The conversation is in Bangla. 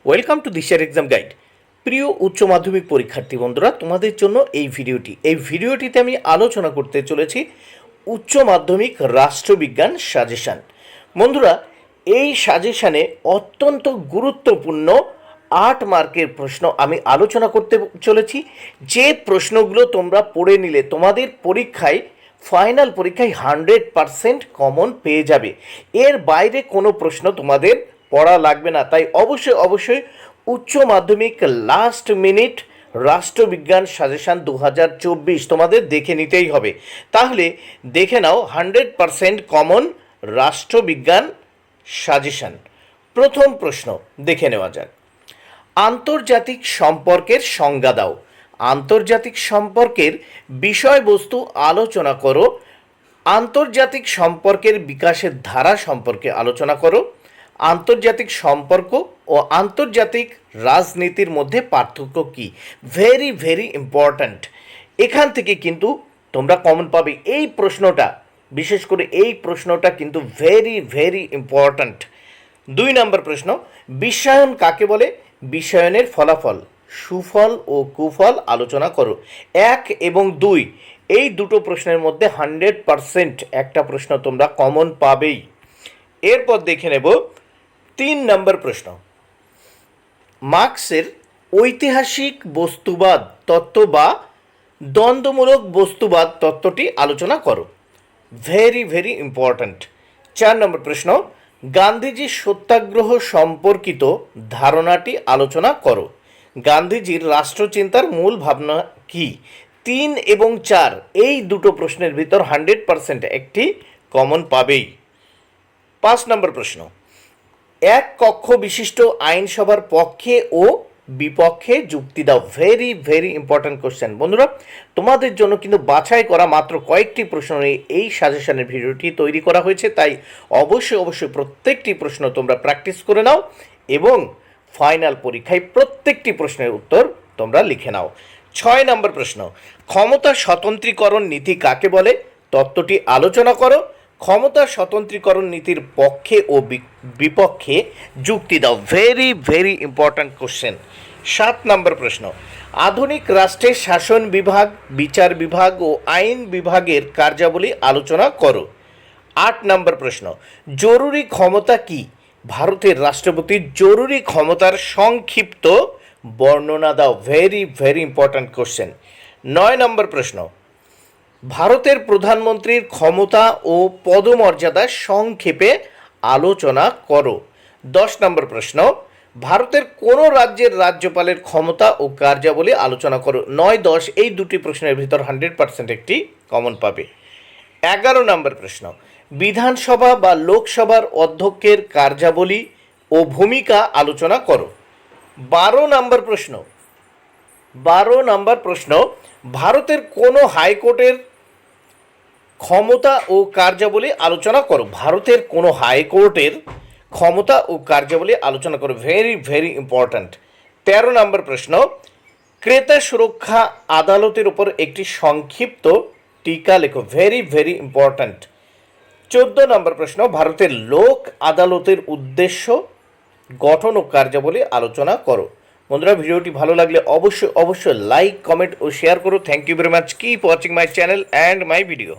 ওয়েলকাম টু দিশার এক্সাম গাইড। প্রিয় উচ্চ মাধ্যমিক পরীক্ষার্থী বন্ধুরা, তোমাদের জন্য এই ভিডিওটিতে আমি আলোচনা করতে চলেছি উচ্চ মাধ্যমিক রাষ্ট্রবিজ্ঞান সাজেশান। বন্ধুরা, এই সাজেশানে অত্যন্ত গুরুত্বপূর্ণ 8 মার্কের প্রশ্ন আমি আলোচনা করতে চলেছি। যে প্রশ্নগুলো তোমরা পড়ে নিলে তোমাদের ফাইনাল পরীক্ষায় 100% কমন পেয়ে যাবে। এর বাইরে কোনো প্রশ্ন তোমাদের পড়া লাগবে না। তাই অবশ্যই উচ্চ মাধ্যমিক লাস্ট মিনিট রাষ্ট্রবিজ্ঞান সাজেশান 2024 তোমাদের দেখে নিতেই হবে। তাহলে দেখে নাও 100% কমন রাষ্ট্রবিজ্ঞান সাজেশান। প্রথম প্রশ্ন দেখে নেওয়া যাক। আন্তর্জাতিক সম্পর্কের সংজ্ঞা দাও। আন্তর্জাতিক সম্পর্কের বিষয়বস্তু আলোচনা করো। আন্তর্জাতিক সম্পর্কের বিকাশের ধারা সম্পর্কে আলোচনা করো। আন্তর্জাতিক সম্পর্ক ও আন্তর্জাতিক রাজনীতির মধ্যে পার্থক্য কী? Very important. এখান থেকে কিন্তু তোমরা কমন পাবে। এই প্রশ্নটা, বিশেষ করে এই প্রশ্নটা কিন্তু ভেরি ইম্পর্ট্যান্ট। 2 নম্বর প্রশ্ন, বিশ্বায়ন কাকে বলে? বিশ্বায়নের ফলাফল, সুফল ও কুফল আলোচনা করো। 1 এবং 2 এই দুটো প্রশ্নের মধ্যে 100% একটা প্রশ্ন তোমরা কমন পাবেই। এরপর দেখে নেব 3 নম্বর প্রশ্ন, মার্ক্সের ঐতিহাসিক বস্তুবাদ তত্ত্ব বা দ্বন্দ্বমূলক বস্তুবাদ তত্ত্বটি আলোচনা করো। Very important. 4 নম্বর প্রশ্ন, গান্ধীজির সত্যাগ্রহ সম্পর্কিত ধারণাটি আলোচনা করো। গান্ধীজির রাষ্ট্রচিন্তার মূল ভাবনা কি? 3 এবং 4 এই দুটো প্রশ্নের ভিতর 100% একটি কমন পাবেই। 5 নম্বর প্রশ্ন, এক কক্ষ বিশিষ্ট আইনসভার পক্ষে ও বিপক্ষে যুক্তি দাও। Very important question. বন্ধুরা, তোমাদের জন্য কিন্তু বাছাই করা মাত্র কয়েকটি প্রশ্ন নিয়ে এই সাজেশনের ভিডিওটি তৈরি করা হয়েছে। তাই অবশ্যই প্রত্যেকটি প্রশ্ন তোমরা প্র্যাকটিস করে নাও এবং ফাইনাল পরীক্ষায় প্রত্যেকটি প্রশ্নের উত্তর তোমরা লিখে নাও। 6 নম্বর প্রশ্ন, ক্ষমতা স্বতন্ত্রীকরণ নীতি কাকে বলে? তত্ত্বটি আলোচনা করো। ক্ষমতা স্বতন্ত্রীকরণ নীতির পক্ষে ও বিপক্ষে যুক্তি দাও। Very important question. 7 নম্বর প্রশ্ন, আধুনিক রাষ্ট্রের শাসন বিভাগ, বিচার বিভাগ ও আইন বিভাগের কার্যাবলী আলোচনা করো। 8 নম্বর প্রশ্ন, জরুরি ক্ষমতা কি? ভারতের রাষ্ট্রপতির জরুরি ক্ষমতার সংক্ষিপ্ত বর্ণনা দাও। Very important question. 9 নম্বর প্রশ্ন, ভারতের প্রধানমন্ত্রীর ক্ষমতা ও পদমর্যাদা সংক্ষেপে আলোচনা করো। 10 নম্বর প্রশ্ন, ভারতের কোন রাজ্যের রাজ্যপালের ক্ষমতা ও কার্যাবলী আলোচনা করো। 9, 10 এই দুটি প্রশ্নের ভিতর 100% একটি কমন পাবে। 11 নম্বর প্রশ্ন, বিধানসভা বা লোকসভার অধ্যক্ষের কার্যাবলী ও ভূমিকা আলোচনা করো। 12 নম্বর প্রশ্ন, ভারতের কোন হাইকোর্টের ক্ষমতা ও কার্যাবলী আলোচনা করো। ভারতের কোন হাইকোর্টের ক্ষমতা ও কার্যাবলী আলোচনা করো। Very important. 13 নম্বর প্রশ্ন, ক্রেতা সুরক্ষা আদালতের উপর একটি সংক্ষিপ্ত টিকা লেখো। Very important. 14 নম্বর প্রশ্ন, ভারতের লোক আদালতের উদ্দেশ্য, গঠন ও কার্যাবলী আলোচনা করো। বন্ধুরা, ভিডিওটি ভালো লাগলে অবশ্যই লাইক, কমেন্ট ও শেয়ার করো। Thank you very much. Keep watching my channel and my video.